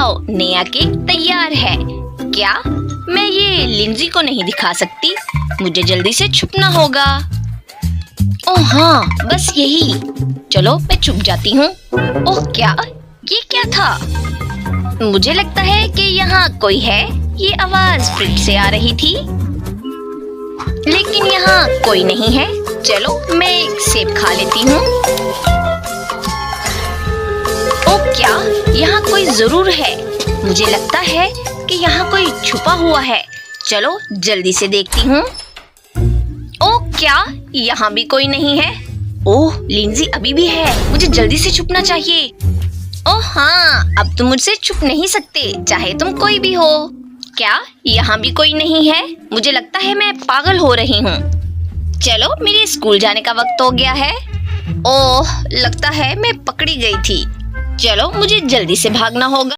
आओ नया केक तैयार है। क्या मैं ये लिंजी को नहीं दिखा सकती? मुझे जल्दी से छुपना होगा। ओह हाँ, बस यही। चलो मैं छुप जाती हूँ। ओह क्या, ये क्या था? मुझे लगता है कि यहाँ कोई है। ये आवाज फ्रिज से आ रही थी, लेकिन यहाँ कोई नहीं है। चलो मैं एक सेब खा लेती हूँ। ओह क्या, यहाँ कोई जरूर है। मुझे लगता है कि यहाँ कोई छुपा हुआ है। चलो जल्दी से देखती हूँ। ओह क्या, यहाँ भी कोई नहीं है। ओह लिंजी अभी भी है। मुझे जल्दी से छुपना चाहिए। ओह हाँ, अब तुम मुझसे छुप नहीं सकते, चाहे तुम कोई भी हो। क्या यहाँ भी कोई नहीं है? मुझे लगता है मैं पागल हो रही हूँ। चलो मेरे स्कूल जाने का वक्त हो गया है। ओह लगता है मैं पकड़ी गई थी। चलो मुझे जल्दी से भागना होगा।